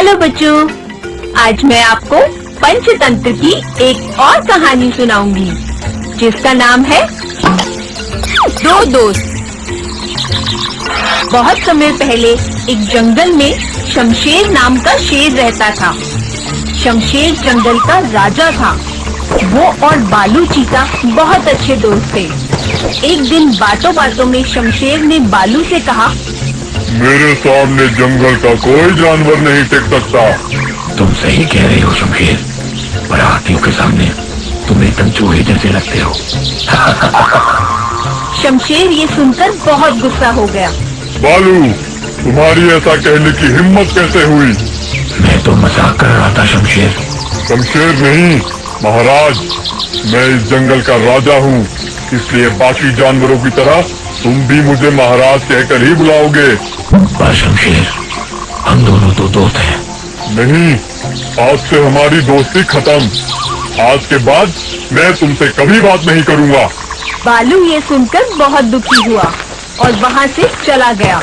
Hello बच्चों, आज मैं आपको पंचतंत्र की एक और कहानी सुनाऊंगी जिसका नाम है दो दोस्त। बहुत समय पहले एक जंगल में शमशेर नाम का शेर रहता था। शमशेर जंगल का राजा था। वो और बालू चीता बहुत अच्छे दोस्त थे। एक दिन बातों बातों में शमशेर ने बालू से कहा, मेरे सामने जंगल का कोई जानवर नहीं टिक सकता। तुम सही कह रहे हो शमशेर, पर हाथियों के सामने तुम एकदम चूहे जैसे लगते हो। शमशेर ये सुनकर बहुत गुस्सा हो गया। बालू, तुम्हारी ऐसा कहने की हिम्मत कैसे हुई? मैं तो मजाक कर रहा था शमशेर। शमशेर नहीं महाराज, मैं इस जंगल का राजा हूँ, इसलिए बाकी जानवरों की तरह तुम भी मुझे महाराज कहकर ही बुलाओगे। पर शमशेर, हम दोनों तो दोस्त हैं। नहीं, आज से हमारी दोस्ती खत्म। आज के बाद मैं तुमसे कभी बात नहीं करूँगा। बालू ये सुनकर बहुत दुखी हुआ और वहाँ से चला गया।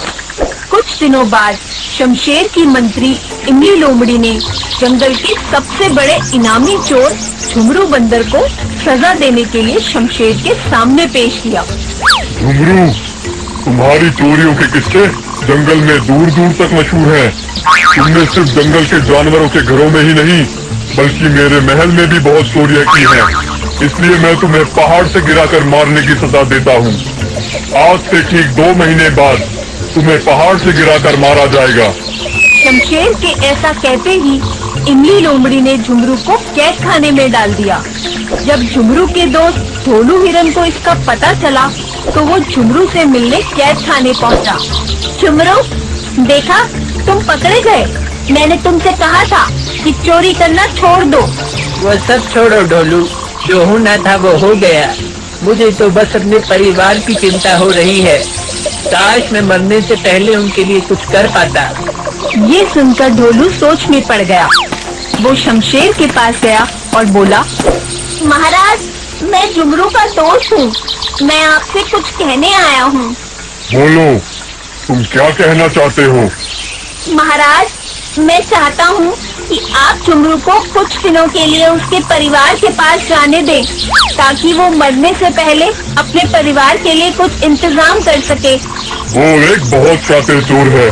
कुछ दिनों बाद शमशेर की मंत्री इमली लोमड़ी ने जंगल के सबसे बड़े इनामी चोर झुमरू बंदर को सजा देने के लिए शमशेर के सामने पेश किया। झुमरू, तुम्हारी चोरियों के किस्से जंगल में दूर दूर तक मशहूर हैं। तुमने सिर्फ जंगल के जानवरों के घरों में ही नहीं, बल्कि मेरे महल में भी बहुत चोरियां की हैं। इसलिए मैं तुम्हें पहाड़ से गिराकर मारने की सजा देता हूँ। आज से ठीक 2 महीने बाद तुम्हें पहाड़ से गिराकर मारा जाएगा। शमशेर के ऐसा कहते ही इमली लोमड़ी ने झुमरू को कैद खाने में डाल दिया। जब झुमरू के दोस्त ढोलू हिरन को इसका पता चला तो वो झुमरू से मिलने कैद खाने पहुंचा। झुमरू, देखा, तुम पकड़े गए। मैंने तुमसे कहा था कि चोरी करना छोड़ दो। वो सब छोड़ो ढोलू, जो होना था वो हो गया। मुझे तो बस अपने परिवार की चिंता हो रही है। काश मैं मरने से पहले उनके लिए कुछ कर पाता। ये सुनकर ढोलू सोच में पड़ गया। वो शमशेर के पास गया और बोला, महाराज, मैं झुमरू का दोस्त हूँ। मैं आपसे कुछ कहने आया हूँ। बोलो, तुम क्या कहना चाहते हो? महाराज, मैं चाहता हूँ कि आप झुमरू को कुछ दिनों के लिए उसके परिवार के पास जाने दें, ताकि वो मरने से पहले अपने परिवार के लिए कुछ इंतजाम कर सके। वो एक बहुत शातिर चोर है,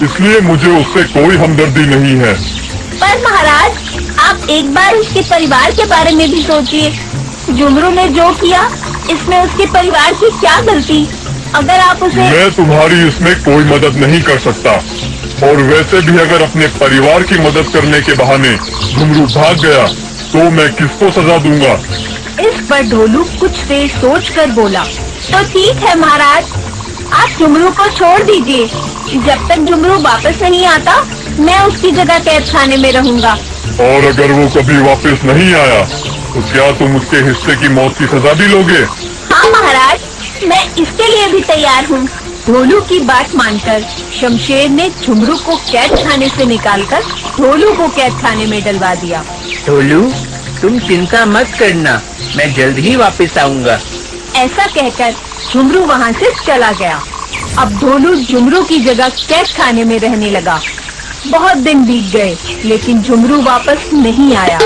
इसलिए मुझे उससे कोई हमदर्दी नहीं है। पर महाराज, आप एक बार उसके परिवार के बारे में भी सोचिए। झुमरू ने जो किया, इसमें उसके परिवार की क्या गलती? अगर आप उसे... मैं तुम्हारी इसमें कोई मदद नहीं कर सकता, और वैसे भी अगर अपने परिवार की मदद करने के बहाने झुमरू भाग गया तो मैं किसको सजा दूंगा? इस पर ढोलू कुछ देर सोचकर बोला, तो ठीक है महाराज, आप झुमरू को छोड़ दीजिए। जब तक झुमरू वापस नहीं आता, मैं उसकी जगह कैद खाने में रहूंगा। और अगर वो कभी वापस नहीं आया तो क्या तुम उसके हिस्से की मौत की सजा भी लोगे? हाँ महाराज, मैं इसके लिए भी तैयार हूँ। ढोलू की बात मानकर शमशेर ने झुमरू को कैद खाने से निकालकर ढोलू को कैद खाने में डलवा दिया। ढोलू, तुम चिंता मत करना, मैं जल्द ही वापस आऊँगा। ऐसा कहकर झुमरू वहाँ से चला गया। अब ढोलू झुमरू की जगह कैद खाने में रहने लगा। बहुत दिन बीत गए, लेकिन झुमरू वापस नहीं आया।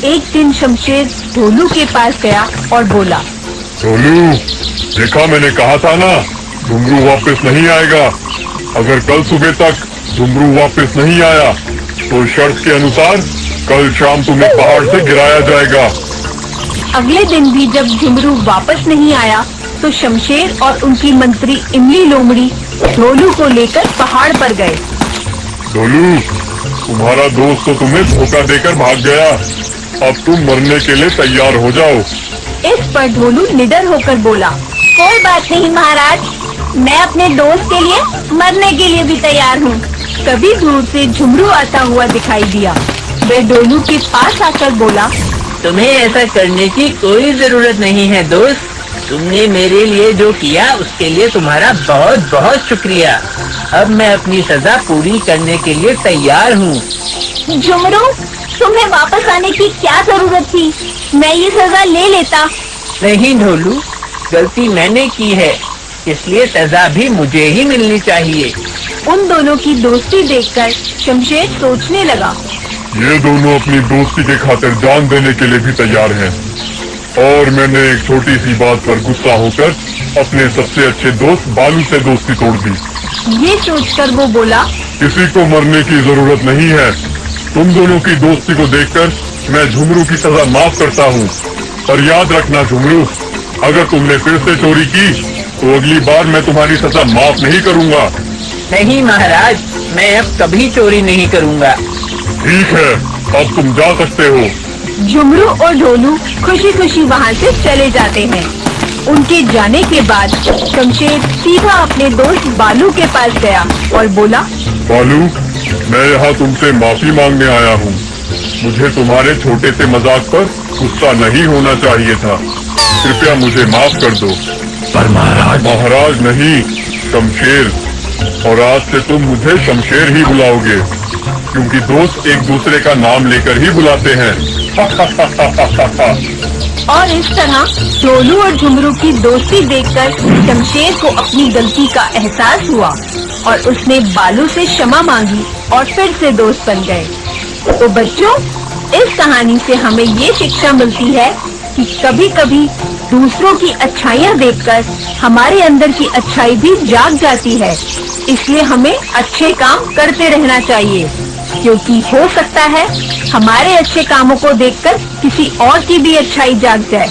एक दिन शमशेर ढोलू के पास गया और बोला, ढोलू, देखा, मैंने कहा था ना, झुमरू वापस नहीं आएगा। अगर कल सुबह तक झुमरू वापस नहीं आया तो शर्त के अनुसार कल शाम तुम्हें पहाड़ से गिराया जाएगा। अगले दिन भी जब झुमरू वापस नहीं आया तो शमशेर और उनकी मंत्री इमली लोमड़ी ढोलू को लेकर पहाड़ पर गए। ढोलू, तुम्हारा दोस्त तो तुम्हें धोखा देकर भाग गया। अब तुम मरने के लिए तैयार हो जाओ। इस पर ढोलू निडर होकर बोला, कोई बात नहीं महाराज, मैं अपने दोस्त के लिए मरने के लिए भी तैयार हूँ। तभी दूर से झुमरू आता हुआ दिखाई दिया। वह ढोलू के पास आकर बोला, तुम्हें ऐसा करने की कोई जरूरत नहीं है दोस्त। तुमने मेरे लिए जो किया उसके लिए तुम्हारा बहुत बहुत शुक्रिया। अब मैं अपनी सजा पूरी करने के लिए तैयार हूँ। झुमरू, तुम्हें वापस आने की क्या जरूरत थी? मैं ये सजा ले लेता। नहीं ढोलू, गलती मैंने की है। इसलिए सजा भी मुझे ही मिलनी चाहिए। उन दोनों की दोस्ती देखकर शमशेर सोचने लगा। ये दोनों अपनी दोस्ती के खातिर जान देने के लिए भी तैयार हैं। और मैंने एक छोटी सी बात पर गुस्सा होकर अपने सबसे अच्छे दोस्त बालू से दोस्ती तोड़ दी। ये सोचकर वो बोला, किसी को मरने की जरूरत नहीं है। तुम दोनों की दोस्ती को देखकर मैं झुमरू की सजा माफ करता हूँ। पर याद रखना झुमरू, अगर तुमने फिर से चोरी की तो अगली बार मैं तुम्हारी सजा माफ नहीं करूँगा। नहीं महाराज, मैं अब कभी चोरी नहीं करूँगा। ठीक है, अब तुम जा सकते हो। झुमरू और ढोलू खुशी खुशी वहाँ से चले जाते हैं। उनके जाने के बाद शमशेर सीधा अपने दोस्त बालू के पास गया और बोला, बालू, मैं यहाँ तुमसे माफी मांगने आया हूँ। मुझे तुम्हारे छोटे से मजाक पर गुस्सा नहीं होना चाहिए था। कृपया मुझे माफ कर दो। पर महाराज, महाराज नहीं, शमशेर। और आज से तुम मुझे शमशेर ही बुलाओगे, क्योंकि दोस्त एक दूसरे का नाम लेकर ही बुलाते हैं। और इस तरह ढोलू और झुमरू की दोस्ती देखकर शमशेर को अपनी गलती का एहसास हुआ और उसने बालू से क्षमा मांगी और फिर से दोस्त बन गए। तो बच्चों, इस कहानी से हमें ये शिक्षा मिलती है कि कभी-कभी दूसरों की अच्छाइयाँ देखकर हमारे अंदर की अच्छाई भी जाग जाती है। इसलिए हमें अच्छे काम करते रहना चाहिए, क्योंकि हो सकता है हमारे अच्छे कामों को देखकर किसी और की भी अच्छाई जाग जाए।